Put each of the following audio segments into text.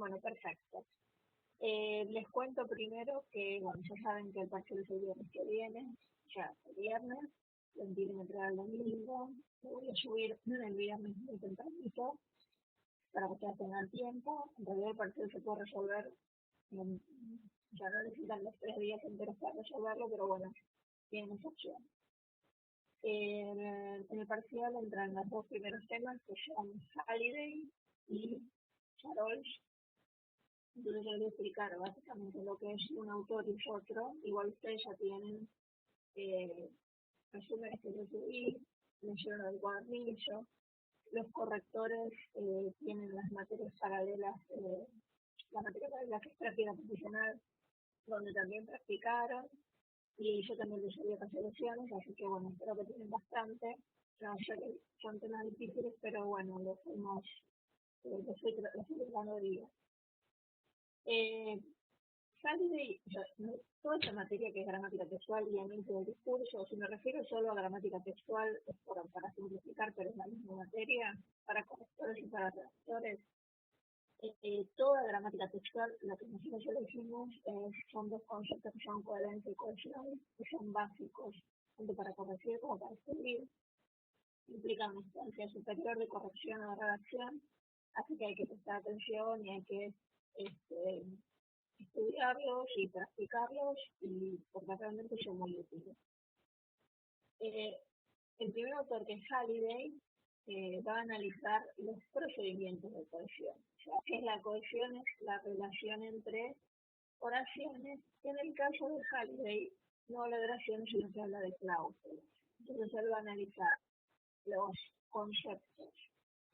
Bueno, perfecto. Les cuento primero que, bueno, ya saben que el parcial es el viernes que viene, ya el viernes, lo tienen que entregar el domingo, lo voy a subir el viernes muy tempranito para que ustedes tengan tiempo. En realidad el parcial se puede resolver, ya no necesitan los 3 días enteros para resolverlo, pero bueno, tienen esa opción. En el parcial entran los dos primeros temas que son Halliday y Charolles. Entonces yo les voy a explicar básicamente lo que es un autor y otro. Igual ustedes ya tienen resúmenes que yo subí, leyeron el cuadernillo. Los correctores tienen las materias paralelas, la materia paralela que es práctica profesional, donde también practicaron. Y yo también les subí resoluciones, así que bueno, espero que tienen bastante. No, sé que son temas difíciles, pero bueno, lo estoy tratando de día. Halliday, toda esta materia que es gramática textual y análisis del discurso, si me refiero solo a gramática textual, es para simplificar, pero es la misma materia, para correctores y para redactores. Toda gramática textual, lo que nosotros elegimos son dos conceptos que son coherencia y cohesión, que son básicos, tanto para corregir como para escribir. Implican una instancia superior de corrección o de redacción, así que hay que prestar atención y hay que estudiarlos y practicarlos, y porque realmente son muy útiles. El primer autor, que es Halliday, va a analizar los procedimientos de cohesión. O sea, ¿qué es la cohesión? Es la relación entre oraciones, que en el caso de Halliday no habla de oraciones, sino que habla de cláusulas. Entonces él va a analizar los conceptos,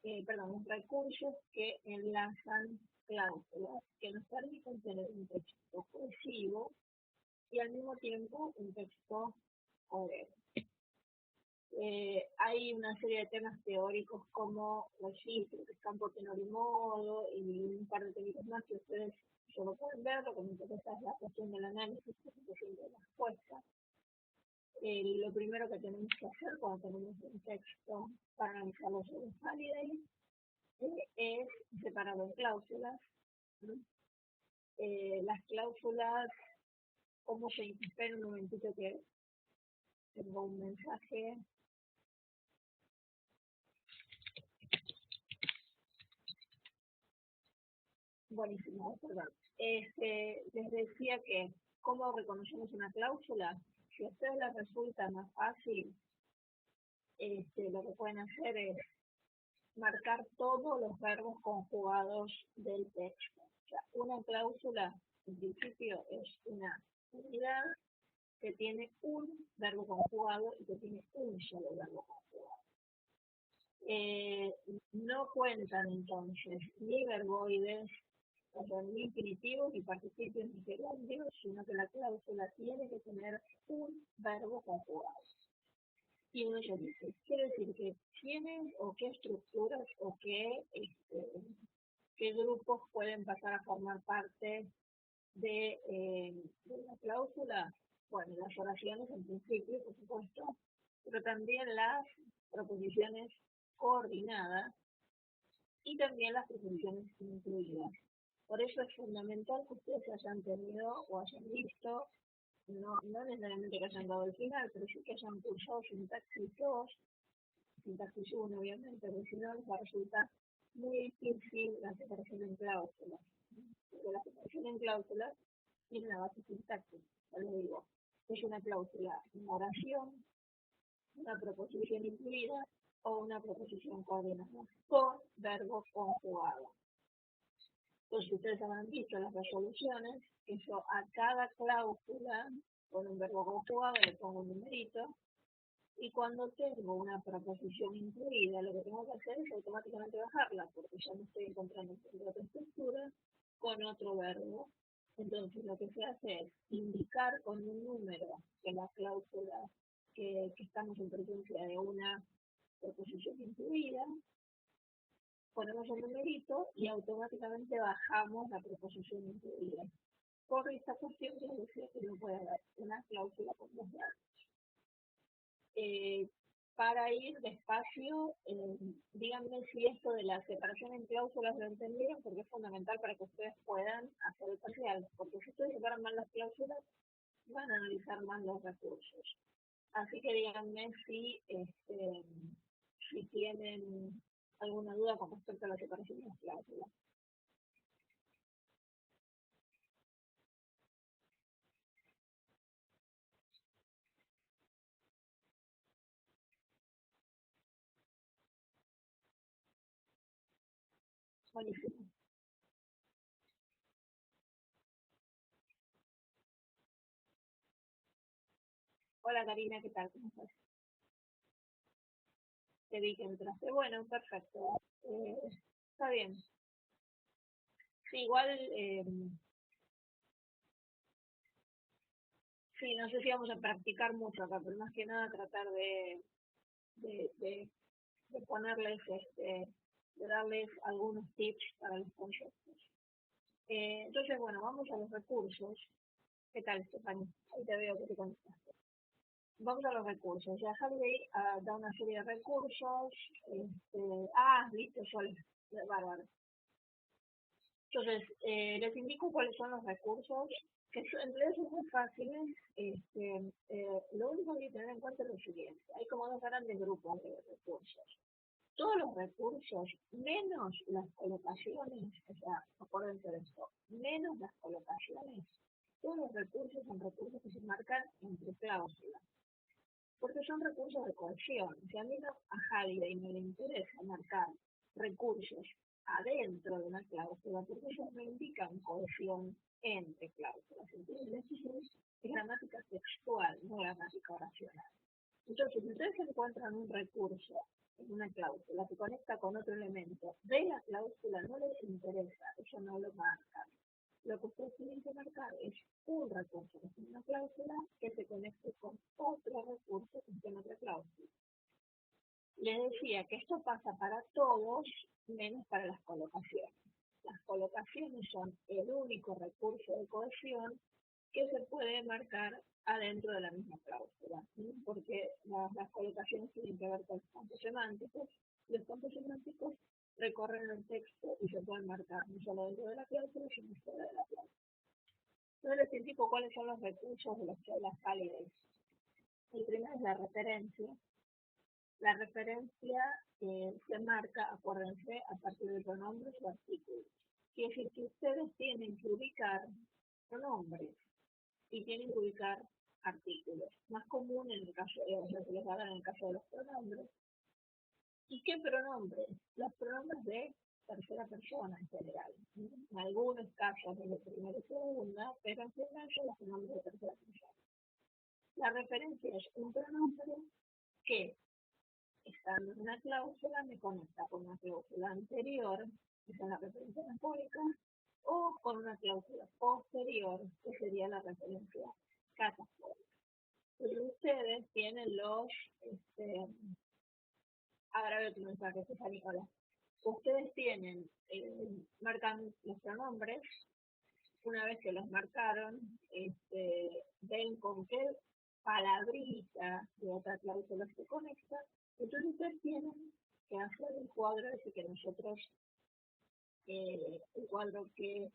los recursos que enlazan cláusulas, que nos permiten tener un texto cohesivo y al mismo tiempo un texto coherente. Hay una serie de temas teóricos como registro, campo tenor y modo, y un par de técnicas más que ustedes solo pueden ver. Lo que me interesa es la cuestión del análisis, la cuestión de la respuesta. Lo primero que tenemos que hacer cuando tenemos un texto para analizarlo sobre Halliday es separarlo en cláusulas. Las cláusulas, ¿cómo se espera un momentito que tengo un mensaje? Buenísimo, perdón. Les decía que, ¿cómo reconocemos una cláusula? Si a ustedes les resulta más fácil, lo que pueden hacer es marcar todos los verbos conjugados del texto. O sea, una cláusula, en principio, es una unidad que tiene un verbo conjugado y que tiene un solo verbo conjugado. No cuentan entonces ni verboides, o sea, ni infinitivos, ni participios, ni gerundios, sino que la cláusula tiene que tener un verbo conjugado. Y uno ya dice, quiere decir que quiénes o qué estructuras o qué grupos pueden pasar a formar parte de la cláusula. Bueno, las oraciones en principio, por supuesto, pero también las proposiciones coordinadas y también las proposiciones incluidas. Por eso es fundamental que ustedes hayan tenido o hayan visto, no necesariamente que hayan dado el final, pero sí que hayan cursado sintaxis 2, sintaxis 1 obviamente, porque si no les va a resultar muy difícil la separación en cláusulas. Porque la separación en cláusulas tiene una base sintáctica, ya les digo, es una cláusula, una oración, una proposición incluida o una proposición coordinada con verbo conjugado. Entonces ustedes habrán visto las resoluciones, que yo a cada cláusula con un verbo conjugado le pongo un numerito, y cuando tengo una proposición incluida, lo que tengo que hacer es automáticamente bajarla, porque ya me estoy encontrando en otra estructura con otro verbo. Entonces lo que se hace es indicar con un número que la cláusula, que estamos en presencia de una proposición incluida, ponemos el numerito y automáticamente bajamos la proposición incluida. Por esta cuestión que les decía que no puede haber una cláusula con dos verbos. para ir despacio, díganme si esto de la separación en cláusulas lo entendieron, porque es fundamental para que ustedes puedan hacer el parcial, porque si ustedes separan mal las cláusulas, van a analizar mal los recursos. Así que díganme si tienen alguna duda con respecto a la separación de las cláusulas. Buenísimo. Hola Karina, ¿qué tal? ¿Cómo estás? Te vi que entraste. Bueno, perfecto. Está bien. Sí, igual, sí, no sé si vamos a practicar mucho acá, pero más que nada tratar de, de, de ponerles, de darles algunos tips para los conceptos. Entonces, bueno, vamos a los recursos. ¿Qué tal, Estefania? Ahí te veo que te conectas. Vamos a los recursos. Ya Harvey da una serie de recursos. Listo, Sol. Bárbaro. Entonces, les indico cuáles son los recursos, que en realidad son muy fáciles. Lo único que hay que tener en cuenta es lo siguiente. Hay como dos grandes grupos de recursos. Todos los recursos, menos las colocaciones, o sea, acuérdense de esto, menos las colocaciones, todos los recursos son recursos que se marcan entre cláusulas, porque son recursos de cohesión. Si a mí no, a Halliday no le interesa marcar recursos adentro de una cláusula, porque ellos no indican cohesión entre cláusulas. ¿Entiendes? Eso es gramática textual, no gramática oracional. Entonces, si ustedes encuentran un recurso en una cláusula que conecta con otro elemento de la cláusula, no les interesa, eso no lo marcan. Lo que ustedes tienen que marcar es un recurso que es una cláusula que se conecte con otro recurso que esté en otra cláusula. Les decía que esto pasa para todos, menos para las colocaciones. Las colocaciones son el único recurso de cohesión que se puede marcar adentro de la misma cláusula, ¿sí? Porque las colocaciones tienen que ver con los campos semánticos. Los campos semánticos recorren el texto y se pueden marcar no solo dentro de la cláusula, sino fuera de la cláusula. Entonces les indico cuáles son los recursos de los que habla Halliday. El primero es la referencia. La referencia se marca, acuérdense, a partir de pronombres o artículos. Quiere decir que ustedes tienen que ubicar pronombres y tienen que ubicar artículos. Más común en el caso de, o sea, se les va a dar en el caso de los pronombres. ¿Y qué pronombres? Los pronombres de tercera persona en general. En algunos casos de primera y segunda, pero en general son los pronombres de tercera persona. La referencia es un pronombre que, estando en una cláusula, me conecta con una cláusula anterior, que es la referencia metafórica, o con una cláusula posterior, que sería la referencia catafórica. Pero ustedes tienen ahora veo tu mensaje, César. Hola. Ustedes tienen, marcan los pronombres, una vez que los marcaron, ven con qué palabrita de otra cláusula se conecta, entonces ustedes tienen que hacer el cuadro ese que nosotros, el cuadro que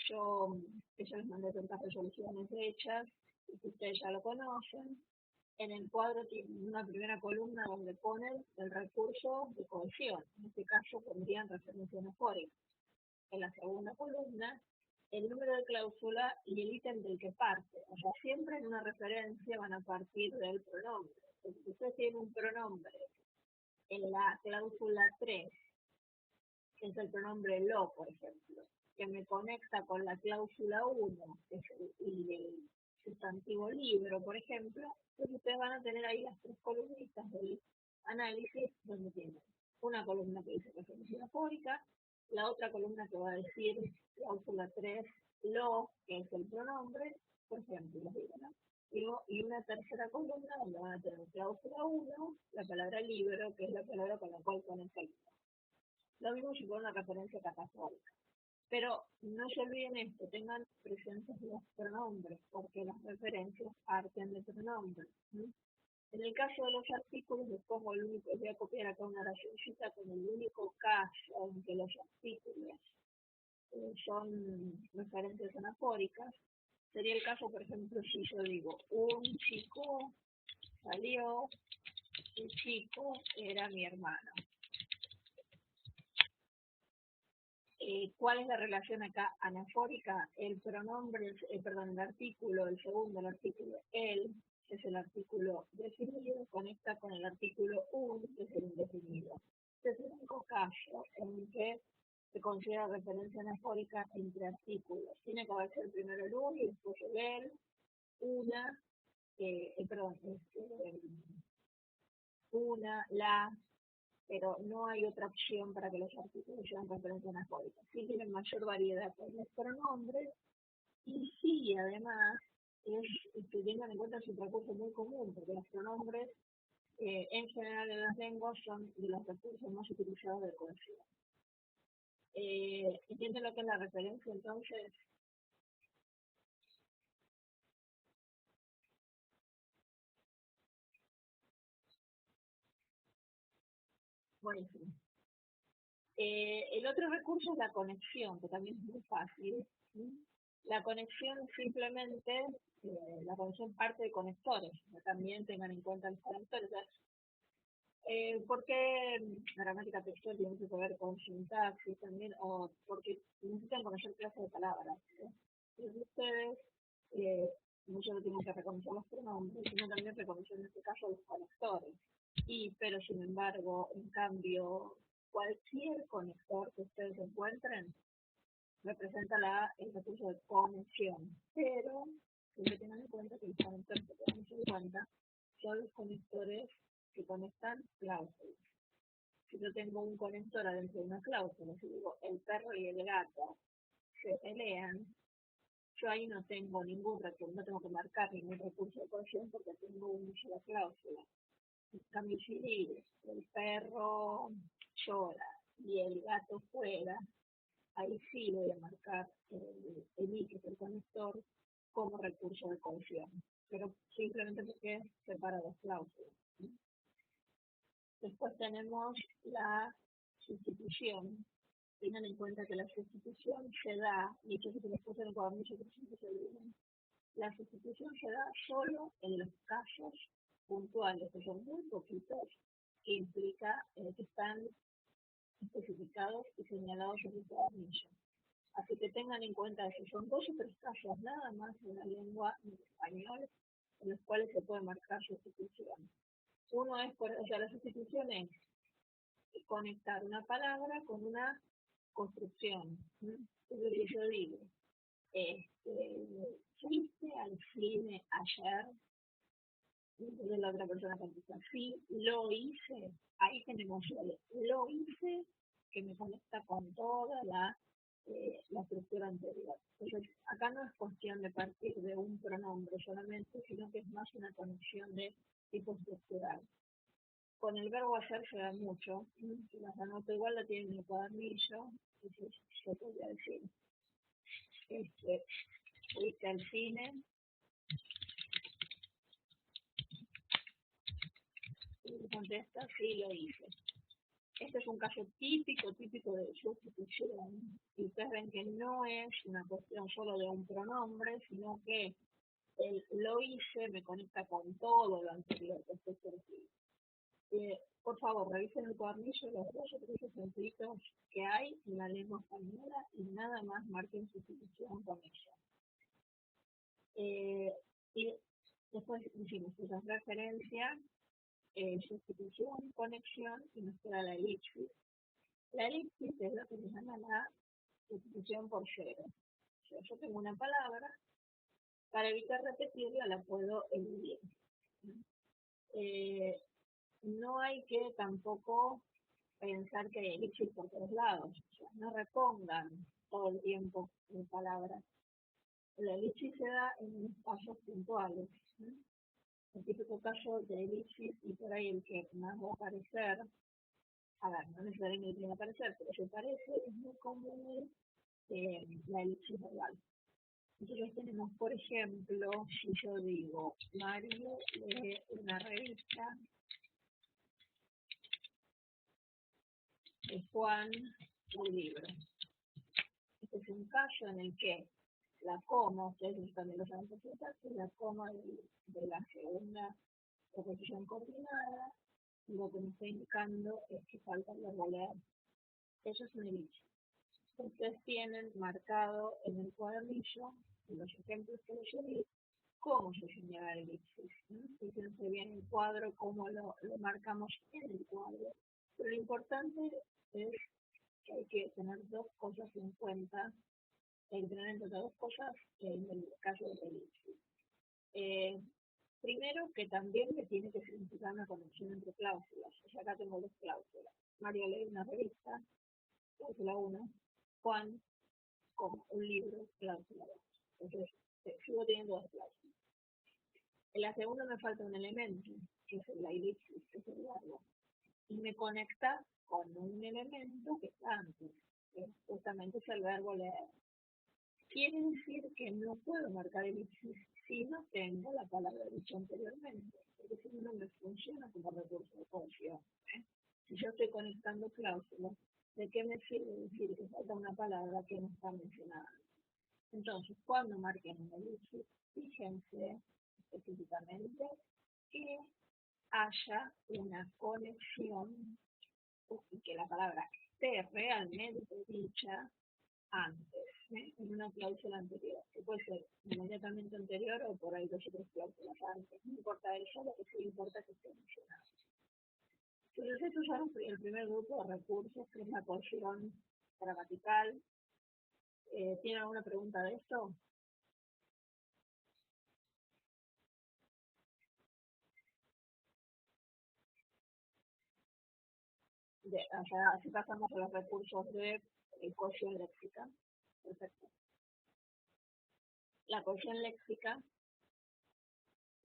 yo les mandé tantas resoluciones hechas, y que ustedes ya lo conocen. En el cuadro tienen una primera columna donde ponen el recurso de cohesión. En este caso pondrían referencia anafórica. En la segunda columna, el número de cláusula y el ítem del que parte. O sea, siempre en una referencia van a partir del pronombre. Si ustedes tienen un pronombre en la cláusula 3, que es el pronombre lo, por ejemplo, que me conecta con la cláusula 1, que es el sustantivo libro, por ejemplo, entonces ustedes van a tener ahí las tres columnitas del análisis, donde tienen una columna que dice referencia anafórica, la otra columna que va a decir cláusula 3, lo, que es el pronombre, por ejemplo, ¿no? Y una tercera columna donde van a tener cláusula 1, la palabra libro, que es la palabra con la cual conecta el libro. Lo mismo si fuera una referencia catafórica. Pero no se olviden esto, tengan presentes los pronombres, porque las referencias parten de pronombres. ¿Sí? En el caso de los artículos, les pongo el único, voy a copiar acá una oracióncita con el único caso en que los artículos son referencias anafóricas. Sería el caso, por ejemplo, si yo digo, un chico salió, el chico era mi hermano. ¿Cuál es la relación acá anafórica? El pronombre, el artículo, el segundo, el artículo él, que es el artículo definido, conecta con el artículo un, que es el indefinido. Este es el único caso en que se considera referencia anafórica entre artículos. Tiene que haber el primero el un y después el él, una, una, la, pero no hay otra opción para que los artículos sean referencias anafóricas. Sí tienen mayor variedad con los pronombres y sí, además, que tengan en cuenta es un recurso muy común, porque los pronombres en general en las lenguas son de los recursos más utilizados de cohesión. ¿Entienden lo que es la referencia entonces? Buenísimo. El otro recurso es la conexión, que también es muy fácil. ¿Sí? La conexión simplemente, la conexión parte de conectores, también tengan en cuenta los conectores. ¿Por qué la gramática textual tiene que ver con sintaxis también? O porque necesitan conocer clases de palabras. Entonces ustedes no solo tienen que reconocer los pronombres, sino también reconocer en este caso los conectores. Pero sin embargo, en cambio, cualquier conector que ustedes encuentren representa el recurso de conexión. Pero siempre tengan en cuenta que los conectores que tenemos en cuenta son los conectores que conectan cláusulas. Si yo tengo un conector adentro de una cláusula, si digo el perro y el gato se pelean, yo ahí no tengo ningún recurso, no tengo que marcar ningún recurso de cohesión porque tengo una sola cláusula. En cambio, si el perro llora y el gato fuera, ahí sí voy a marcar el i, que es el conector, como recurso de cohesión, pero simplemente porque separa dos cláusulas. Después tenemos la sustitución. Tengan en cuenta que la sustitución se da, y esto se les puse en el cuadernillo que siempre se olvidan, la sustitución se da solo en los casos puntuales, que son muy poquitos, que implica que están especificados y señalados en el cuadernillo. Así que tengan en cuenta que son dos o tres casos nada más en la lengua en español en los cuales se puede marcar sustitución. Uno es, la sustitución es conectar una palabra con una construcción. Es lo que yo digo. Fuiste al cine ayer, entonces la otra persona contesta, sí, lo hice. Ahí tenemos lo hice, que me conecta con toda la estructura anterior. Entonces, acá no es cuestión de partir de un pronombre solamente, sino que es más una conexión de tipo estructural. Con el verbo hacer se da mucho, si las anoto igual la tienen en el cuadernillo, entonces yo podría decir, fuiste al cine, y contesta, sí, lo hice. Este es un caso típico de sustitución, y ustedes ven que no es una cuestión solo de un pronombre, sino que el lo hice me conecta con todo lo anterior que estoy perfil. Por favor, revisen el cuadernillo los dos o tres ejemplitos que hay en la lengua española y nada más marquen sustitución con eso. Y después hicimos esa referencia, sustitución, conexión y nos queda la elipsis. La elipsis es lo que se llama la sustitución por cero. O sea, yo tengo una palabra, para evitar repetirla la puedo eliminar. No hay que tampoco pensar que hay elipsis por todos lados. O sea, no repongan todo el tiempo en palabras. La elipsis se da en casos puntuales. El típico caso de elipsis, y por ahí el que más va a aparecer, no necesariamente va a aparecer, pero se parece, es muy común la elipsis verbal. Entonces tenemos, por ejemplo, si yo digo, Mario lee una revista, Juan un libro. Este es un caso en el que la coma, ustedes también lo saben perfectamente, la coma de la segunda proposición coordinada, lo que me está indicando es que falta el verbo leer. Eso es un elipsis. Ustedes tienen marcado en el cuadernillo, en los ejemplos que les di, cómo se señala el elipsis. Fíjense bien el cuadro, cómo lo marcamos en el cuadro. Pero lo importante es que hay que tener dos cosas en cuenta, hay que tener en cuenta dos cosas en el caso del elipsis. Primero, que también me tiene que significar una conexión entre cláusulas. O sea, acá tengo dos cláusulas. Mario lee una revista, cláusula 1, Juan, como un libro, cláusula 2. Entonces, sigo teniendo dos cláusulas. En la segunda me falta un elemento, que es la elipsis, que es el verbo, y me conecta con un elemento que está antes, que justamente es el verbo leer. Quiere decir que no puedo marcar elipsis si no tengo la palabra dicha anteriormente, porque si no me funciona como recurso de cohesión. Si yo estoy conectando cláusulas, ¿de qué me sirve decir que falta una palabra que no está mencionada? Entonces, cuando marquen un elipsis, fíjense específicamente que haya una conexión y que la palabra esté realmente dicha antes, en una cláusula anterior, que puede ser inmediatamente anterior o por ahí dos o tres cláusulas antes. No importa eso, lo que sí importa es que esté mencionado. Entonces, estos son el primer grupo de recursos, que es la cohesión gramatical. ¿Tienen alguna pregunta de esto? O sea, así pasamos a los recursos de cohesión léxica. Perfecto. La cohesión léxica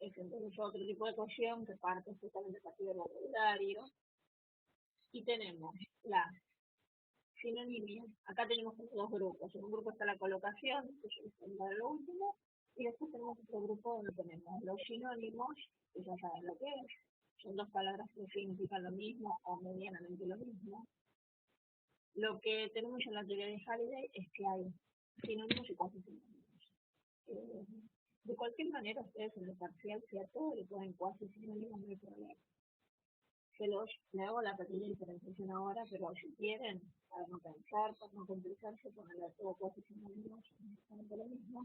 es entonces otro tipo de cohesión que parte justamente a partir del vocabulario. Y tenemos la sinonimia. Acá tenemos dos grupos. En un grupo está la colocación, que es lo último, y después tenemos otro grupo donde tenemos los sinónimos, que ya saben lo que es. Son dos palabras que significan lo mismo o medianamente lo mismo. Lo que tenemos en la teoría de Halliday es que hay sinónimos y cuasi sinónimos. De cualquier manera, ustedes en el parcial, si a todo le ponen cuasi sinónimos, no hay problema. Le hago la pequeña diferenciación ahora, pero si quieren, para no pensar, para no complicarse, ponerle todo cuasi sinónimos, exactamente lo mismo.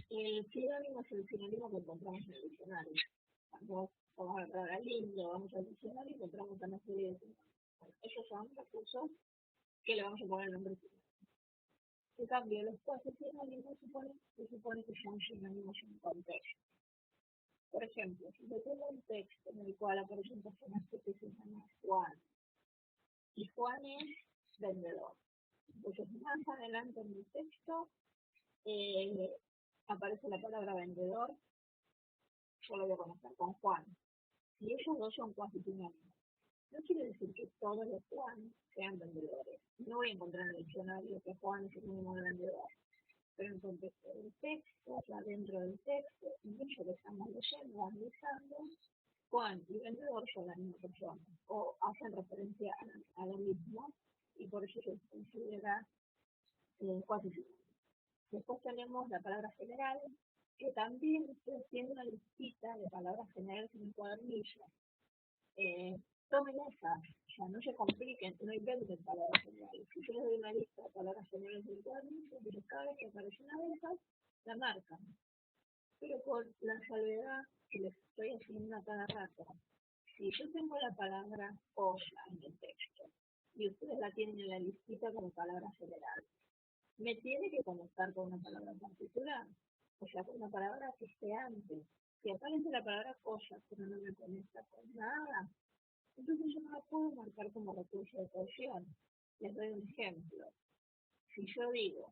El sinónimo es el sinónimo que encontramos en el diccionario. Cuando vamos a la palabra lindo, vamos al diccionario y encontramos una serie de sinónimos. Bueno, esos son recursos que le vamos a poner el nombre sinónimo. En cambio, los cuasi sinónimos se supone que son sinónimos en contexto. Por ejemplo, si yo tengo un texto en el cual aparece un personaje que se llama Juan, y Juan es vendedor. Entonces, más adelante en el texto aparece la palabra vendedor, yo lo voy a conectar con Juan. Y esos dos son cuasi sinónimos. No quiere decir que todos los Juan sean vendedores. No voy a encontrar en el diccionario que Juan es sinónimo de vendedor. Pero en contexto del texto, o sea, dentro del texto, y eso que estamos leyendo, analizando, Juan y vendedor son la misma persona, o hacen referencia a lo mismo, y por eso se considera cuasi sinónimo. Después tenemos la palabra general, que también tiene una listita de palabras generales en el cuadernillo. Tomen esas, o sea, no se compliquen, no inventen palabras generales. Si yo les doy una lista de palabras generales en el cuadernillo, entonces cada vez que aparece una de esas, la marcan. Pero con la salvedad que les estoy haciendo a cada rato. Si yo tengo la palabra cosa en el texto y ustedes la tienen en la listita como palabra general, me tiene que conectar con una palabra particular, o sea, con una palabra que esté antes. Si aparece la palabra cosa, pero no me conecta con nada, entonces yo no la puedo marcar como recurso de cohesión. Les doy un ejemplo. Si yo digo,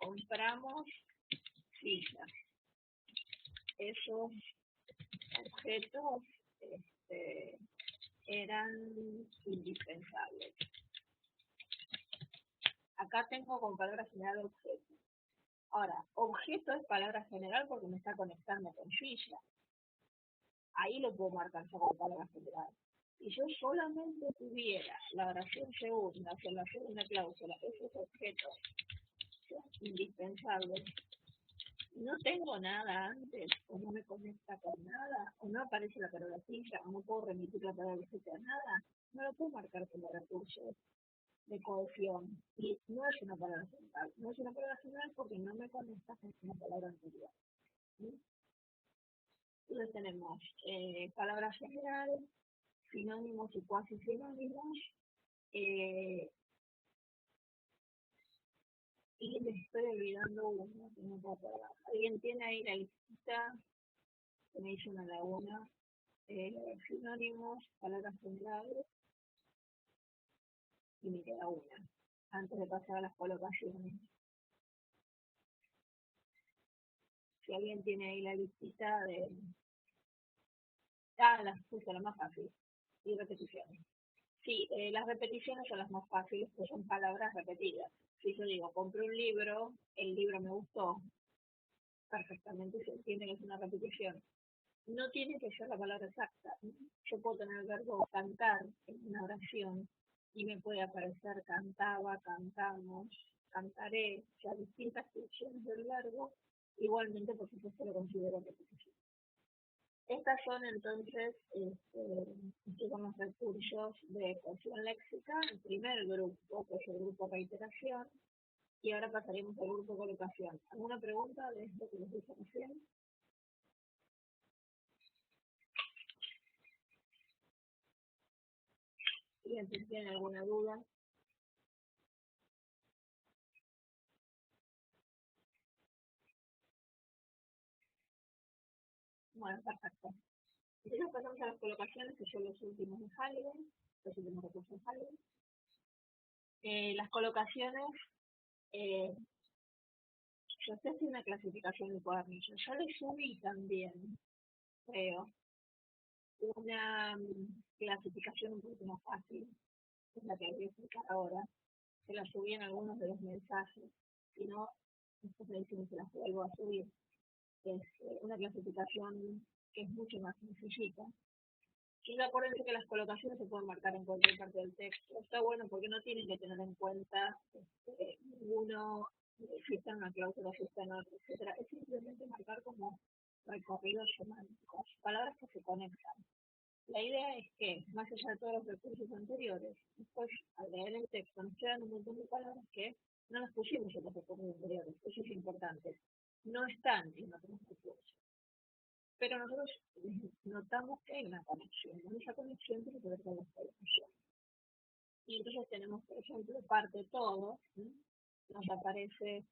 compramos sillas, esos objetos eran indispensables. Acá tengo como palabra general objeto. Ahora, objeto es palabra general porque me está conectando con Silla. Ahí lo puedo marcar yo como palabra general. Si yo solamente tuviera la oración segunda, o sea, la segunda cláusula, esos objetos son indispensables, no tengo nada antes, o no me conecta con nada, o no aparece la palabra silla, o no puedo remitir la palabra silla a nada, no lo puedo marcar como recurso de cohesión. Y no es una palabra general, no es una palabra general porque no me conecta con una palabra anterior. ¿Sí? Entonces tenemos palabras generales, sinónimos y cuasi sinónimos, y me estoy olvidando uno que no puedo acordar. ¿Alguien tiene ahí la listita? Que me hizo una laguna. Sinónimos, palabras generales, y me queda una, antes de pasar a las colocaciones. Si alguien tiene ahí la listita de... Ah, las puse la más fácil. Y repeticiones. Sí, las repeticiones son las más fáciles, porque son palabras repetidas. Si yo digo, compré un libro, el libro me gustó, perfectamente se entiende que es una repetición. No tiene que ser la palabra exacta. Yo puedo tener el verbo cantar en una oración y me puede aparecer cantaba, cantamos, cantaré, o sea, distintas funciones del verbo. Igualmente, por supuesto, lo considero repetición. Estas son entonces, estos son los recursos de cohesión léxica, el primer grupo, que es el grupo reiteración, y ahora pasaremos al grupo colocación. ¿Alguna pregunta de esto que les dije recién? Si tienen alguna duda. Bueno, perfecto. Entonces pasamos a las colocaciones, que son los últimos de Halliday, los últimos recursos de Halliday. Las colocaciones, eh, yo sé si una clasificación de cuadernillo. Yo le subí también, creo, una clasificación un poquito más fácil, es la que voy a explicar ahora. Se la subí en algunos de los mensajes, si no, después me dicen que se las vuelvo a subir. Es una clasificación que es mucho más sencillita. Y acuérdense que las colocaciones se pueden marcar en cualquier parte del texto. Está bueno porque no tienen que tener en cuenta ninguno, si está en una cláusula, si está en otra, etcétera. Es simplemente marcar como recorridos semánticos, palabras que se conectan. La idea es que, más allá de todos los recursos anteriores, después al leer el texto nos quedan un montón de palabras que no las pusimos en los recursos anteriores. Eso es importante. No están en otros recursos. Pero nosotros notamos que hay una conexión, ¿no? Esa conexión tiene que ver con la colocación. Y entonces tenemos, por ejemplo, parte todo, ¿sí? Nos aparece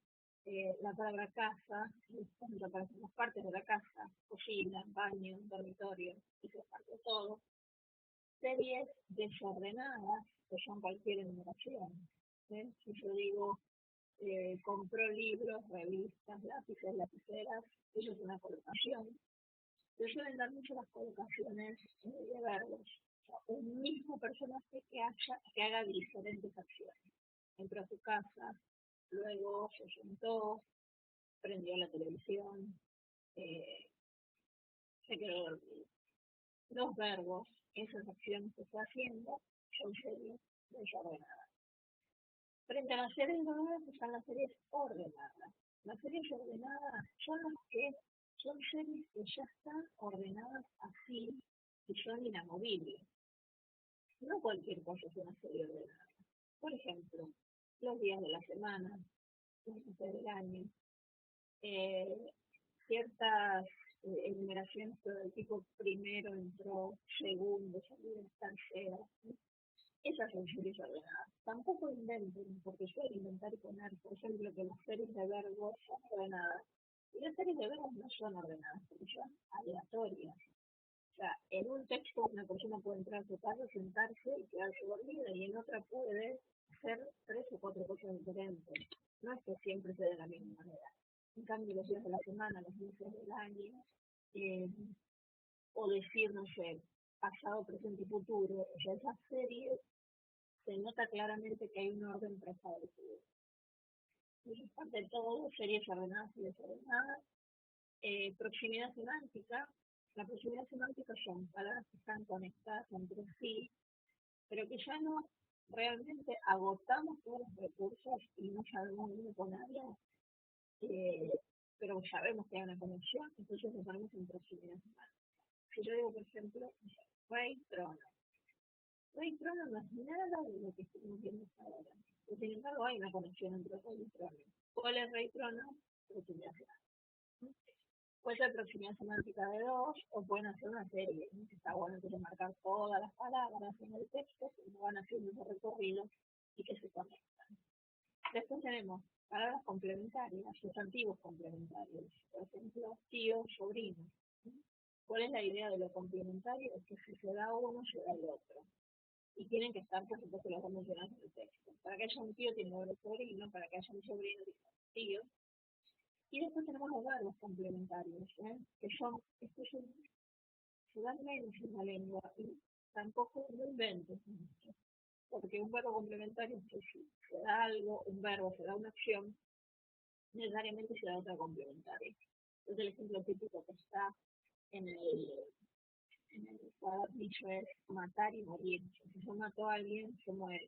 la palabra casa, nos aparecen las partes de la casa, cocina, baño, dormitorio, eso es parte de todo. Series desordenadas, que son cualquier enumeración. ¿Sí? Si yo digo, compró libros, revistas, lápices, lapiceras, eso es una colocación. Se suelen dar mucho las colocaciones de verbos. O sea, un mismo personaje que haga diferentes acciones. Entró a su casa, luego se sentó, prendió la televisión, eh, se quedó dormido. Los verbos, esas acciones que está haciendo, son series desordenadas. Frente a las series ordenadas están las series ordenadas. Las series ordenadas son las que son series que ya están ordenadas así y son inamovibles. No cualquier cosa es una serie ordenada. Por ejemplo, los días de la semana, los meses del año, eh, ciertas enumeraciones del tipo primero entró, segundo salió, tercero. ¿Sí? Esas son series ordenadas. Tampoco inventen, porque suelen inventar y poner, por ejemplo, que las series de verbos son ordenadas. Y las series de verbos no son ordenadas, porque son aleatorias. O sea, en un texto una persona puede entrar a su casa, sentarse y quedarse dormida, y en otra puede hacer 3 o 4 cosas diferentes. No es que siempre se de la misma manera. En cambio, los días de la semana, los meses del año, eh, o decir, no sé, pasado, presente y futuro, o sea, esas series se nota claramente que hay un orden preestablecido. Entonces, parte de todo, series ordenadas y desordenadas. Proximidad semántica. La proximidad semántica son palabras que están conectadas entre sí, pero que ya no realmente agotamos todos los recursos y no sabemos dónde ponerlos, pero sabemos que hay una conexión, entonces nos ponemos en proximidad semántica. Si yo digo, por ejemplo, Rey Trono. Rey Trono no es nada de lo que estamos viendo hasta ahora. Pero, sin embargo, hay una conexión entre Rey y Trono. ¿Cuál es Rey Trono? Proximidad semántica. Puede ser proximidad semántica de dos, o pueden hacer una serie. Está bueno entonces marcar todas las palabras en el texto, que van haciendo ese recorrido y que se conectan. Después tenemos palabras complementarias, sustantivos complementarios. Por ejemplo, tío, sobrino. ¿Cuál es la idea de lo complementario? Es que si se da uno, se da el otro. Y tienen que estar, por supuesto, los dos mencionados en el texto. Para que haya un tío, tiene que haber un sobrino. Para que haya un sobrino, tiene que haber un tío. Y después tenemos los verbos complementarios, que son, estos se dan menos en la lengua y tampoco lo inventes mucho. Porque un verbo complementario es que si se da algo, un verbo, se da una acción, necesariamente se da otra complementaria. Entonces el ejemplo típico que está en el dicho es matar y morir. Si yo mato a alguien, se muere.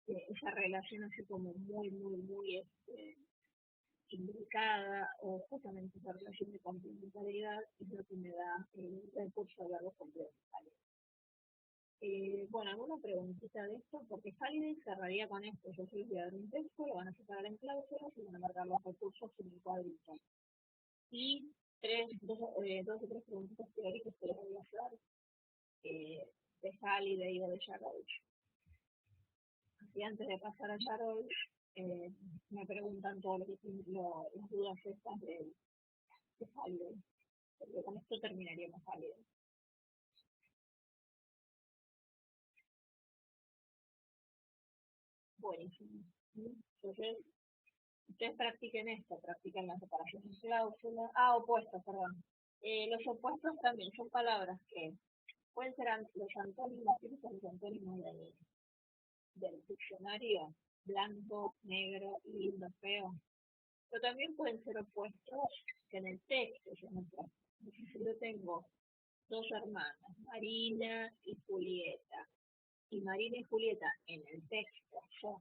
Esa relación así como muy indicada, o justamente esa relación de complementariedad es lo que me da el recurso de verbos complementarios. Bueno, alguna preguntita de esto, porque Holiday cerraría con esto. Yo soy voy a dar un texto, lo van a separar en cláusulas y van a marcar los recursos en el cuadrito. Y dos o tres preguntitas teóricas que les voy a hacer de Holiday o de Jarroch. Y antes de pasar a Jarroch, me preguntan todas las dudas estas de Holiday. Porque con esto terminaríamos Holiday. Buenísimo. Entonces, ustedes practiquen esto, practiquen la separación en cláusula. Opuestos, perdón. Los opuestos también son palabras que pueden ser los antónimos, ¿tienes los antónimos del diccionario? Blanco, negro, lindo, feo. Pero también pueden ser opuestos que en el texto se muestran. Si yo tengo dos hermanas, Marina y Julieta, y Marina y Julieta en el texto son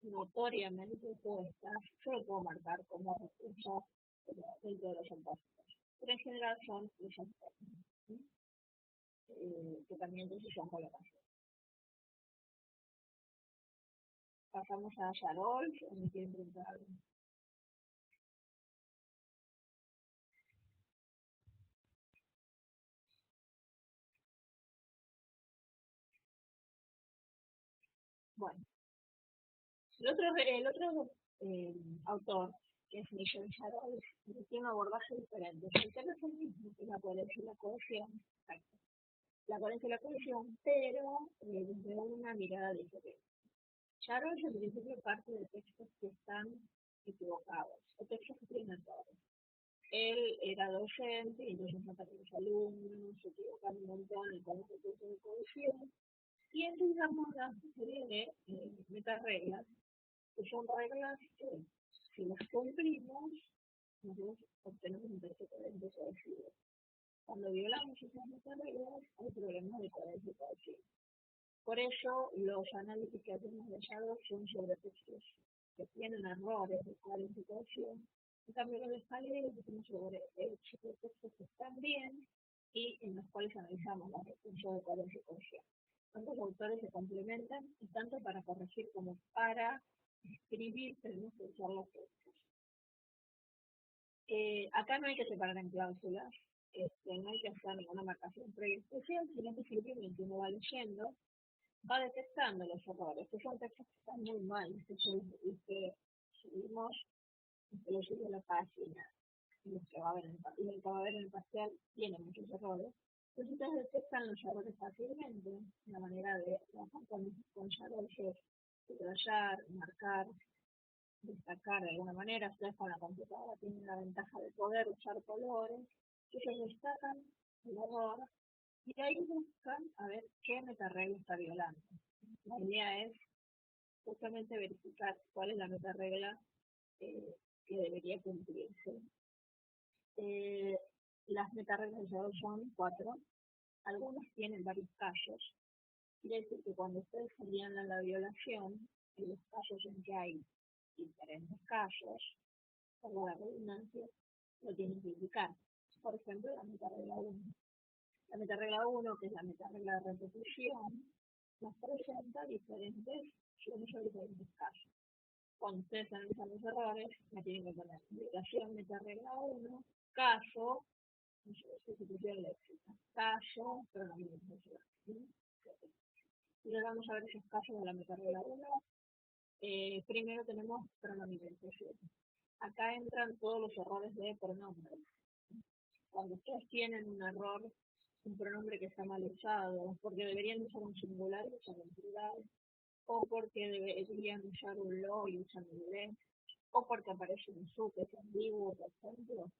notoriamente opuestas, yo lo puedo marcar como recursos dentro de los opuestos. Pero en general son los antónimos, ¿sí? Que también entonces son colocaciones. Pasamos a Yarol, o me quieren preguntar algo. Bueno, el otro autor, que es Michel Yarol, tiene un abordaje diferente. El tema es el mismo, que la coherencia y la cohesión. Exacto. La coherencia y la cohesión, pero desde una mirada diferente. Yarol en principio parte de textos que están equivocados, o textos que tienen errores. Él era docente y entonces nota que los alumnos se equivocan un montón en cuanto al curso de cohesión. Y entonces damos una serie de metareglas, que son reglas que, si las cumplimos, nosotros obtenemos un texto coherente cohesivo. Cuando violamos esas metareglas, hay problemas de coherencia y cohesión. Por eso, los análisis que hacemos de Shadow son sobre textos que tienen errores de coherencia y cohesión. En cambio, los de Holiday los hacemos sobre textos que están bien y en los cuales analizamos los recursos de coherencia y cohesión. Ambos autores se complementan y tanto para corregir como para escribir tenemos que usar los textos. Acá no hay que separar en cláusulas, no hay que hacer ninguna marcación previa especial, sino que simplemente uno va leyendo, va detectando los errores, que son textos que están muy mal, que subimos, que lo sigue la página, y los que va a ver y el que va a ver en el parcial tiene muchos errores. Entonces ustedes detectan los errores fácilmente. La manera de trabajar con errores es subrayar, marcar, destacar de alguna manera. Ustedes con la computadora tienen la ventaja de poder usar colores. Ellos destacan el error y ahí buscan a ver qué metaregla está violando. La idea es justamente verificar cuál es la metaregla que debería cumplirse. Las metareglas de Java son 4. Algunas tienen varios casos. Quiere decir que cuando ustedes señalan la violación, en los casos en que hay diferentes casos, por la redundancia, lo tienen que indicar. Por ejemplo, la metaregla 1. La metaregla 1, que es la metaregla de repetición, nos presenta diferentes casos. Cuando ustedes analizan los errores, me tienen que poner violación, metaregla 1, caso, sustitución léxica, caso, pronominalización. Y le vamos a ver esos casos de la metaregla 1. Primero tenemos pronominalización. Acá entran todos los errores de pronombres. Cuando ustedes tienen un error, un pronombre que está mal usado, porque deberían usar un singular y usar un plural, o porque deberían usar un lo y usan un le, o porque aparece un su que es ambiguo, por ejemplo,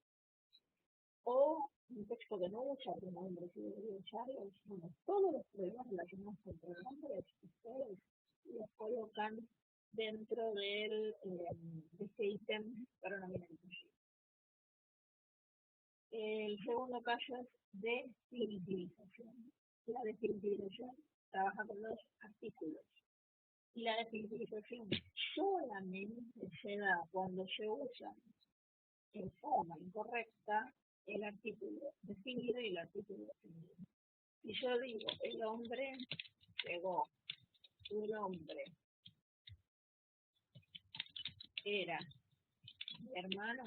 o un texto que no usa pronombres y debería usarlos. Bueno, todos los problemas relacionados con pronombres, ustedes los colocan dentro de este ítem pronominalización. El segundo caso es definitivización. La definitivización trabaja con los artículos. Y la definitivización solamente se da cuando se usa en forma incorrecta el artículo definido y el artículo definido. Si yo digo, el hombre llegó, un hombre era mi hermano,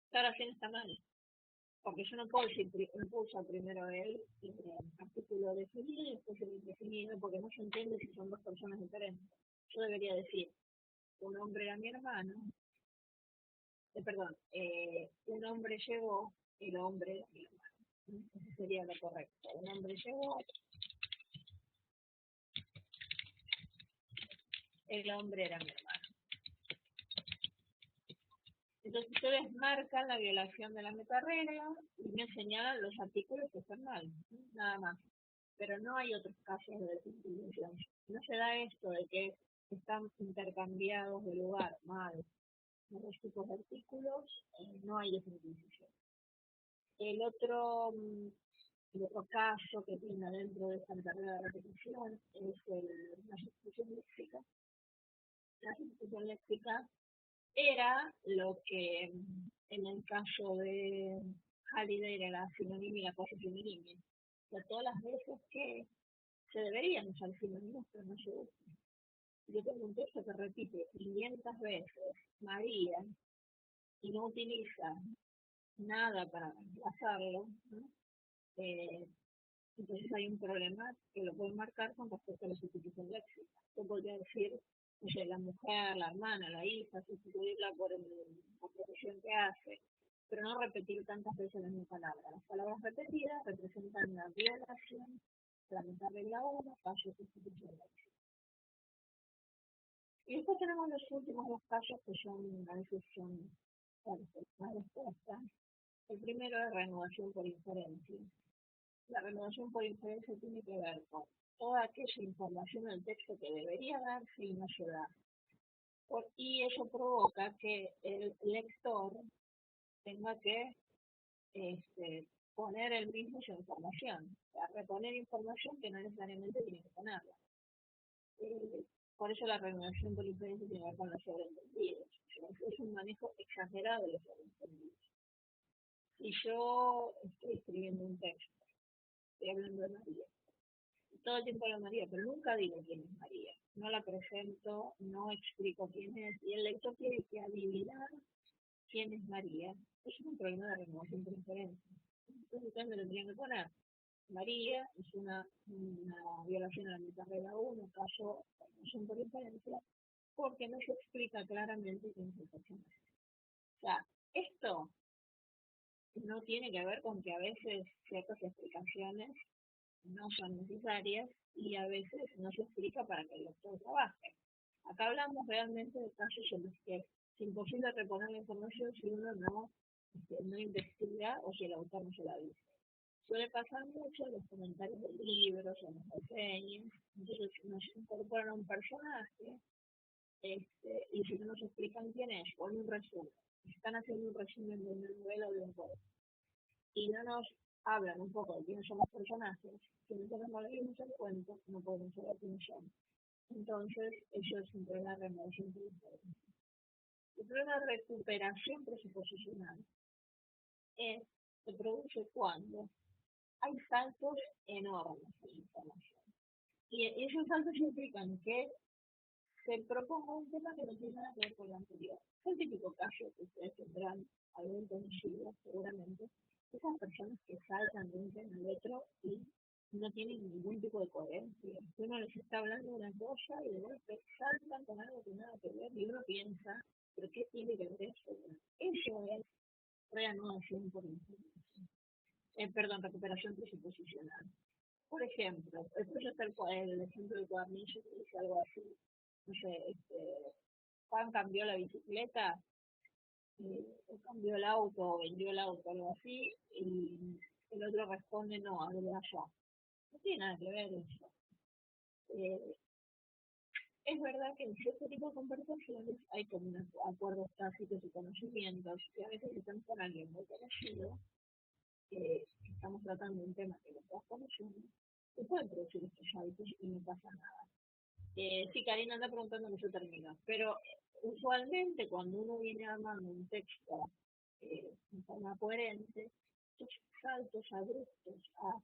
esta oración está mal. Porque yo no puedo usar primero el artículo definido y después el indefinido, porque no se entiende si son dos personas diferentes. Yo debería decir, un hombre era mi hermano, un hombre llegó, el hombre era mi hermano. Eso sería lo correcto. Un hombre llegó, el hombre era mi hermano. Entonces ustedes marcan la violación de la metaregla y me señalan los artículos que están mal, nada más. Pero no hay otros casos de desinstitución. No se da esto de que están intercambiados de lugar, mal. En los tipos de artículos no hay desinstitución. El otro caso que tiene dentro de esta carrera de repetición es la sustitución léxica. La sustitución léxica era lo que en el caso de Halliday era la sinonimia y la cuasi sinonimia. O sea, todas las veces que se deberían usar sinónimos, pero no se usan. Yo tengo un texto que repite 500 veces María y no utiliza nada para reemplazarlo, ¿no? Entonces hay un problema que lo pueden marcar con respecto a la sustitución léxica. Yo podría decir, no sé, la mujer, la hermana, la hija, sustituirla por la profesión que hace, pero no repetir tantas veces la misma palabra. Las palabras repetidas representan la violación de la metaregla 1, caso de sustitución léxica. Y después tenemos los últimos dos casos que son, a veces son más respuestas. El primero es reanudación por inferencia. La reanudación por inferencia tiene que ver con toda aquella información del texto que debería darse y no se da. Y eso provoca que el lector tenga que poner él mismo esa información, o sea, reponer información que no necesariamente tiene que ponerla. Por eso la reanudación por inferencia tiene que ver con los sobreentendidos. Es un manejo exagerado de los sobreentendidos. Si yo estoy escribiendo un texto, estoy hablando de María, todo el tiempo hablo de María, pero nunca digo quién es María. No la presento, no explico quién es, y el lector tiene que adivinar quién es María. Es un problema de reanudación por inferencia. Entonces ustedes me tendrían que poner María es una violación a la metaregla 1, caso de reanudación por inferencia, porque no se explica claramente quién es el personaje. O sea, esto no tiene que ver con que a veces ciertas explicaciones no son necesarias y a veces no se explica para que el lector trabaje. Acá hablamos realmente de casos en los que es imposible reponer la información si uno no investiga o si el autor no se la dice. Suele pasar mucho en los comentarios de libros, en las reseñas, entonces nos incorporan a un personaje y si no nos explican quién es, o en un resumen. Están haciendo un resumen de una novela o de un cuento y no nos hablan un poco de quiénes son los personajes, si nosotros no leímos el cuento, no podemos saber quiénes son. Entonces, eso es un problema de remodelación diferente. El problema de recuperación presuposicional se produce cuando hay saltos enormes en información. Y esos saltos implican que se proponga un tema que no tiene nada que ver con lo anterior. Es el típico caso que ustedes tendrán algún conocido, seguramente, esas personas que saltan de un tema al otro y no tienen ningún tipo de coherencia. Uno les está hablando de una cosa y de golpe saltan con algo que nada que ver y uno piensa, ¿pero qué tiene que ver eso? Eso es reanudación por información. Perdón, recuperación presuposicional. Por ejemplo, esto es el ejemplo del cuadernillo que dice algo así. No sé, Juan cambió la bicicleta, cambió el auto, vendió el auto, algo así, y el otro responde, no, algo allá. No tiene nada que ver eso. Es verdad que en cierto tipo de conversaciones hay como unos acuerdos tácitos y conocimientos, que a veces están con alguien muy conocido, estamos tratando un tema que los dos conocemos, se pueden producir estos hábitos y no pasa nada. Sí, Karina anda preguntando que yo termino, pero usualmente cuando uno viene armando un texto de forma coherente, estos saltos abruptos a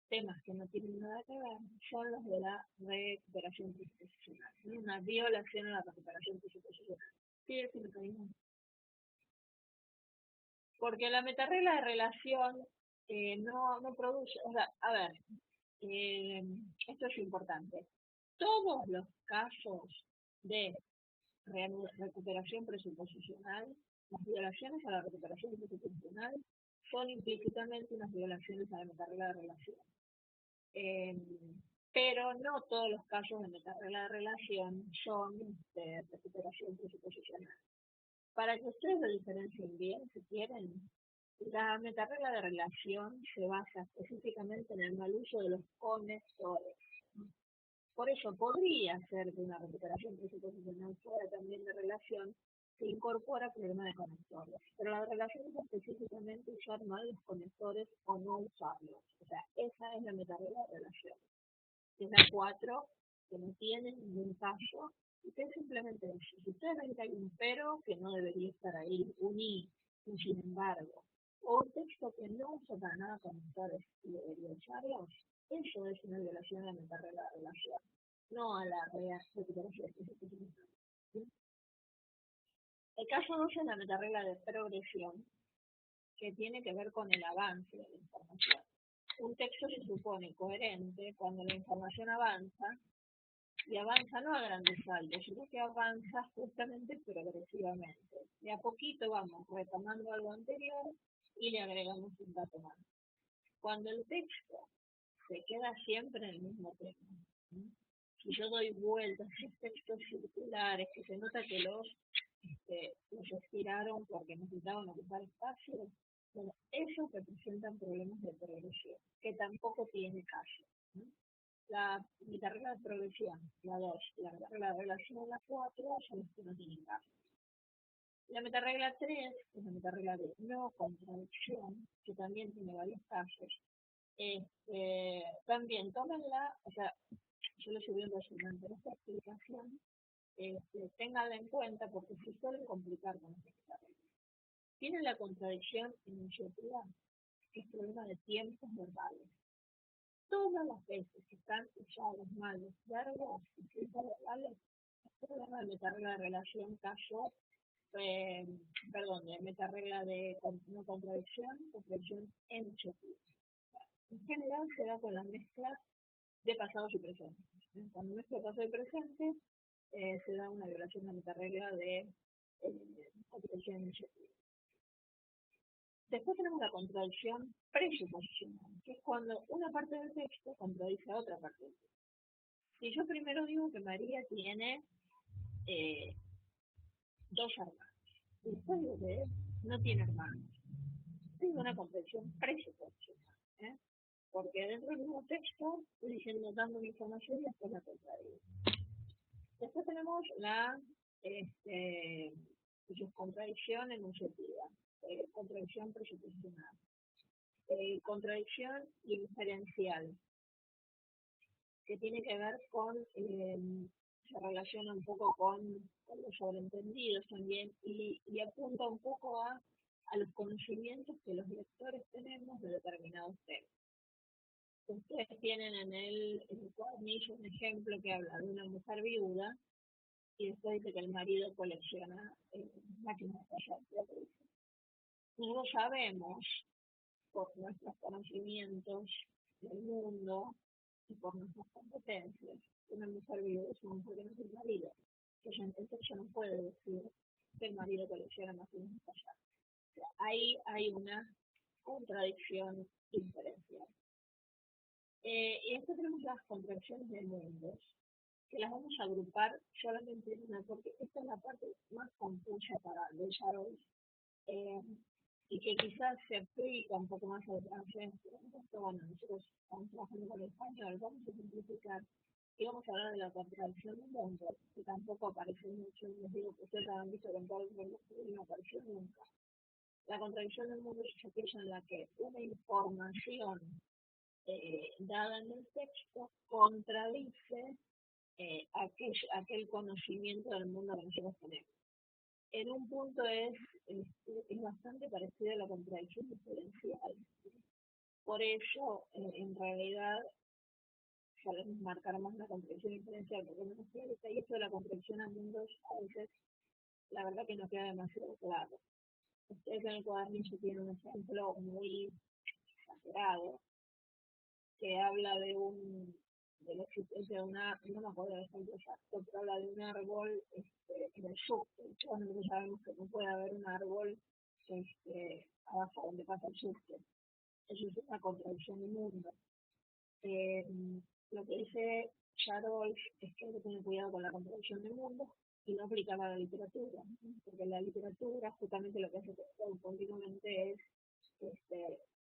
temas que no tienen nada que ver son los de la recuperación presuposicional, una violación a la recuperación presuposicional. Sí, decime, Karina. Porque la metarregla de relación no produce, o sea, a ver, esto es importante. Todos los casos de recuperación presuposicional, las violaciones a la recuperación presuposicional son implícitamente unas violaciones a la metarregla de relación. Pero no todos los casos de metarregla de relación son de recuperación presuposicional. Para que ustedes lo diferencien bien, si quieren, la metarregla de relación se basa específicamente en el mal uso de los conectores. Por eso podría ser que una recuperación presuposicional fuera también de relación que incorpora problema de conectores. Pero la relación es específicamente usar mal los conectores o no usarlos. O sea, esa es la metarregla de relación. Es la 4 que no tiene ningún caso y que es simplemente eso. Si ustedes ven que hay un pero que no debería estar ahí, un y, un sin embargo, o un texto que no usa para nada conectores y debería usarlos, eso es una violación a la metarregla de relación, no a la recuperación. El caso 2 es la metarregla de progresión, que tiene que ver con el avance de la información. Un texto se supone coherente cuando la información avanza, y avanza no a grandes saltos, sino que avanza justamente progresivamente. De a poquito vamos retomando algo anterior y le agregamos un dato más. Cuando el texto se queda siempre en el mismo tema, si yo doy vueltas a esos textos circulares, que se nota que los estiraron porque necesitaban ocupar espacio, bueno, eso representan problemas de progresión, que tampoco tiene caso. La metarregla de progresión, la 2, la metarregla de relación, la 4, son las que no tienen caso. La metarregla 3 es la metarregla de no contradicción, que también tiene varios casos. También tómenla, o sea, yo les subí un resumen de esta explicación, ténganla en cuenta porque se suelen complicar con esta metarregla. Tiene la contradicción iniciativa, que es problema de tiempos verbales. Todas las veces que están usados mal los verbos y tiempos verbales, es problema de metarregla de relación caso, perdón, de metarregla de no contradicción, contradicción iniciativa. En general se da con las mezclas de pasados y presentes. Cuando mezcla pasado y presente, se da una violación de la metarregla de contradicción iniciativa. Después tenemos la contradicción presuposicional, que es cuando una parte del texto contradice a otra parte del texto. Si yo primero digo que María tiene 2 hermanos, y después digo que no tiene hermanos, tengo una contradicción presuposicional. porque dentro del mismo texto estoy diciendo, dando una información y después la contradigo. Después tenemos la contradicción enunciativa, contradicción presuposicional, contradicción inferencial, que tiene que ver con, se relaciona un poco con los sobreentendidos también y apunta un poco a los conocimientos que los lectores tenemos de determinados temas. Ustedes tienen en el cuadernillo un ejemplo que habla de una mujer viuda y después dice que el marido colecciona máquinas de tallar. Nosotros sabemos, por nuestros conocimientos del mundo y por nuestras competencias, que una mujer viuda es una mujer que no es el marido. Entonces yo no puedo decir que el marido colecciona máquinas de tallar. O sea, ahí hay una contradicción inferencial. Y después tenemos las contradicciones de mundos, que las vamos a agrupar solamente en una, porque esta es la parte más confusa para desarrollo, y que quizás se aplica un poco más al francés, pero bueno, nosotros estamos trabajando con el español, vamos a simplificar y vamos a hablar de la contradicción de mundos, que tampoco aparece mucho, les digo que ustedes han visto que en todos los mundos no apareció nunca. La contradicción del mundo es aquella en la que una información dada en el texto contradice aquel conocimiento del mundo que nosotros tenemos. En un punto es bastante parecido a la contradicción diferencial. Por eso, en realidad, solemos marcar más la contradicción diferencial, porque no nos queda y esto de la contradicción a mundos, a veces, la verdad que no queda demasiado claro. Ustedes en el cuadernillo tienen un ejemplo muy exagerado, que habla de la existencia de no me acuerdo del ejemplo exacto, pero habla de un árbol en el subte. Todos nosotros sabemos que no puede haber un árbol abajo donde pasa el subte. Eso es una contradicción del mundo. Lo que dice Charol es que hay que tener cuidado con la contradicción del mundo y no aplicarla a la literatura, porque la literatura justamente lo que hace continuamente es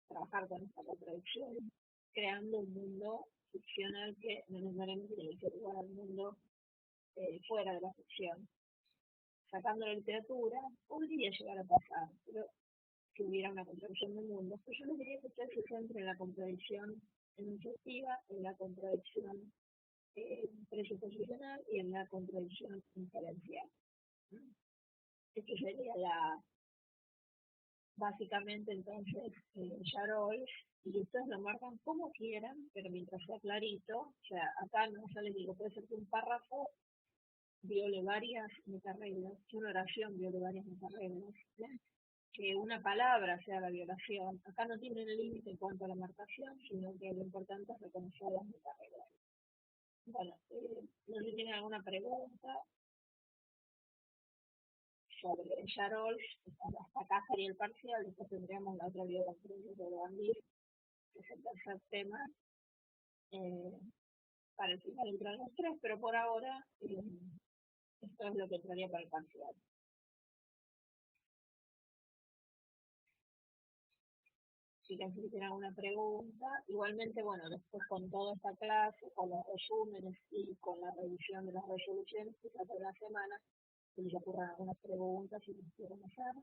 trabajar con esta contradicción, creando un mundo ficcional que no necesariamente tiene que ser igual al mundo fuera de la ficción. Sacando la literatura, podría llegar a pasar, pero si hubiera una contradicción del mundo. Pero yo les diría que ustedes se centren en la contradicción enunciativa, en la contradicción presuposicional y en la contradicción inferencial. Esto sería básicamente entonces Yarol, y ustedes lo marcan como quieran, pero mientras sea clarito, o sea, acá no ya les digo, puede ser que un párrafo viole varias metareglas, que una oración viole varias metareglas, que una palabra sea la violación. Acá no tienen el límite en cuanto a la marcación, sino que lo importante es reconocer las metareglas. Bueno, no sé si tienen alguna pregunta sobre Yarol. Hasta acá sería el parcial, después tendríamos la otra videoconferencia sobre Bandir, que es el tercer tema, para el final entran los tres, pero por ahora esto es lo que entraría para el parcial. Si tienen alguna pregunta, igualmente, bueno, después con toda esta clase, con los resúmenes y con la revisión de las resoluciones, quizás de la semana, se les ocurran algunas preguntas si les quieren hacer,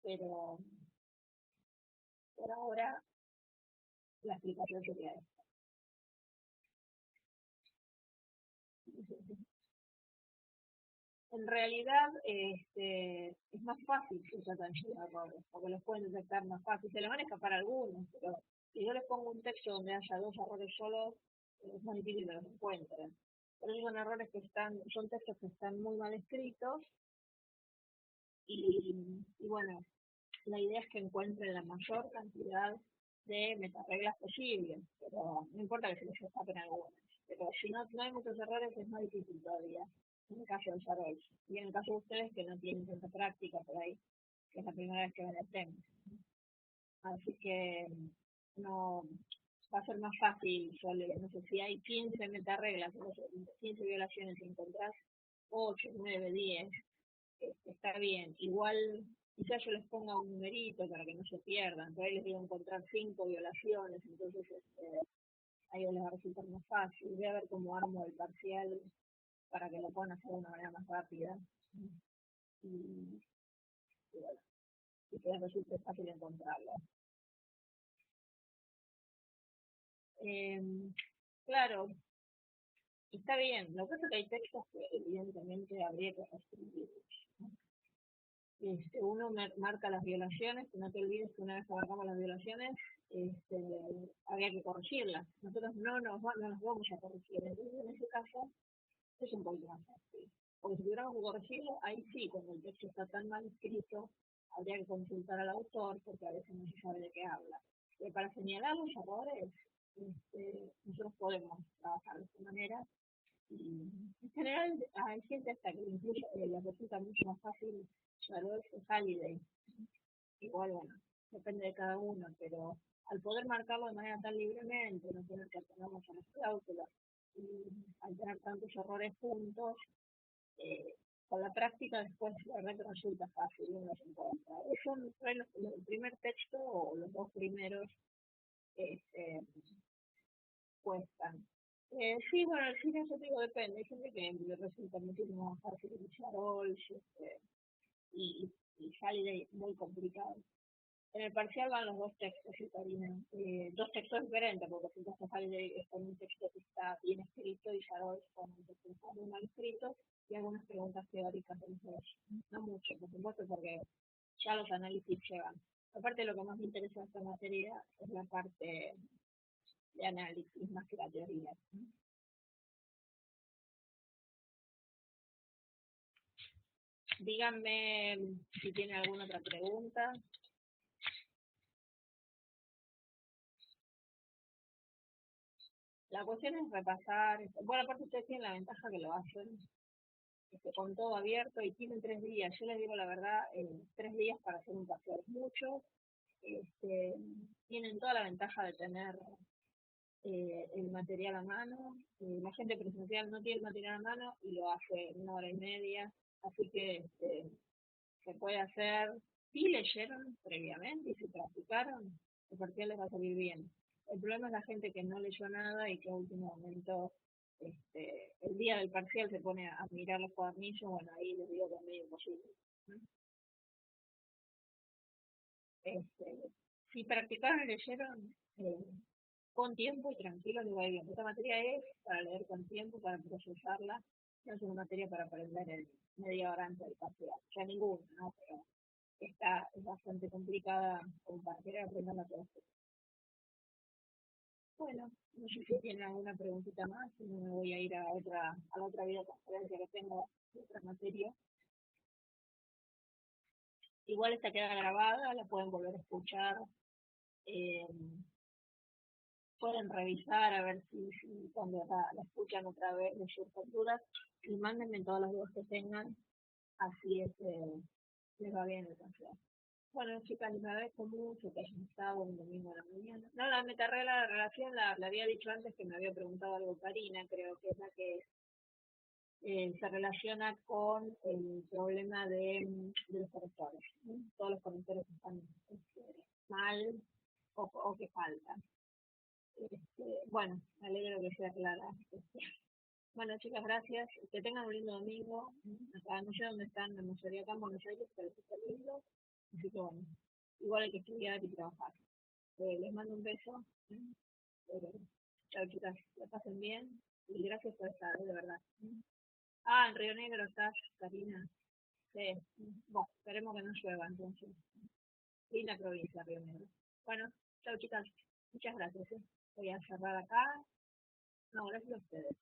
pero por ahora la explicación sería esta. En realidad es más fácil que tratan de errores, porque los pueden detectar más fácil. Se les van a escapar algunos, pero si yo les pongo un texto donde haya 2 errores solos, es más difícil que los encuentren. Pero son errores son textos que están muy mal escritos y bueno, la idea es que encuentren la mayor cantidad de metareglas posibles, pero no importa que se les escapen algunas. Pero si no hay muchos errores es más difícil todavía, en el caso de desarrollo. Y en el caso de ustedes que no tienen tanta práctica por ahí, que es la primera vez que ven el tema. Así que no va a ser más fácil, no sé, si hay 15 metareglas, 15 violaciones, encontrás 8, 9, 10, está bien. Igual quizás yo les ponga un numerito para que no se pierdan, por ahí les digo encontrar 5 violaciones, entonces ahí les va a resultar más fácil. Voy a ver cómo armo el parcial para que lo puedan hacer de una manera más rápida. Y, y bueno, y que les resulte fácil encontrarlo. Eh, claro, está bien. Lo que pasa es que hay textos que evidentemente habría que reescribir. Uno marca las violaciones, que no te olvides que una vez que abarcamos las violaciones, este, habría que corregirlas. Nosotros no las vamos a corregir. Entonces, en ese caso, es un poquito más fácil. Porque si tuviéramos que corregirlo, ahí sí, cuando el texto está tan mal escrito, habría que consultar al autor, porque a veces no se sabe de qué habla. Para señalar los errores, nosotros podemos trabajar de esta manera. Y en general, hay gente hasta que incluso le resulta mucho más fácil Charlotte o Halliday. Igual, bueno, depende de cada uno, pero al poder marcarlo de manera tan libremente, no tener que atenernos a las cláusulas y al tener tantos errores juntos, eh, con la práctica después la verdad que resulta fácil uno los encuentra. El primer texto o los dos primeros este, cuestan. Sí, bueno, el cine eso te digo depende. Hay gente que le resulta muchísimo más fácil escuchar Olsh y Halliday muy complicado. En el parcial van los dos textos, sí, Karina. Dos textos diferentes, porque si entonces Halliday es con un texto que está bien escrito y Yarol con un texto que está muy mal escrito y algunas preguntas teóricas de los dos. No mucho, por supuesto, porque ya los análisis llevan. Aparte, lo que más me interesa de esta materia es la parte de análisis más que la teoría. Díganme si tienen alguna otra pregunta. La cuestión es repasar. Bueno, aparte ustedes tienen la ventaja que lo hacen con todo abierto y tienen 3 días. Yo les digo la verdad, 3 días para hacer un parcial es mucho. Tienen toda la ventaja de tener el material a mano. La gente presencial no tiene el material a mano y lo hace en 1 hora y media. Así que se puede hacer. Si leyeron previamente y si practicaron, el parcial les va a salir bien. El problema es la gente que no leyó nada y que a último momento, el día del parcial se pone a mirar los cuadernillos. Bueno, ahí les digo que es medio imposible. ¿No? Si practicaron y leyeron, con tiempo y tranquilo les va a ir bien. Esta materia es para leer con tiempo, para procesarla. No es una materia para aprender en media hora antes del parcial. Ya ninguna, ¿no? Pero esta es bastante complicada como para querer aprenderla todos. Bueno, no sé si tienen alguna preguntita más, si no me voy a ir a la otra videoconferencia que tengo de otra materia. Igual esta queda grabada, la pueden volver a escuchar, eh, pueden revisar a ver si cuando la escuchan otra vez les surgen dudas y mándenme todas las dudas que tengan, así les va bien el canal. Bueno, chicas, les agradezco mucho que hayan estado un domingo a la mañana. No, la metarregla de relación la había dicho antes que me había preguntado algo Karina, creo que es la que se relaciona con el problema de los correctores. ¿No? Todos los correctores están mal o que faltan. Bueno, me alegro que sea clara. Bueno, chicas, gracias. Que tengan un lindo domingo. Acá, no sé dónde están, la mayoría acá en Buenos Aires, pero está lindo. Así que bueno, igual hay que estudiar y trabajar. Les mando un beso. Chao, chicas, la pasen bien y gracias por estar, de verdad. Ah, en Río Negro estás, Karina. Sí. Bueno, esperemos que no llueva entonces. Linda provincia, Río Negro. Bueno, chao, chicas. Muchas gracias. Voy a cerrar acá. No, gracias a ustedes.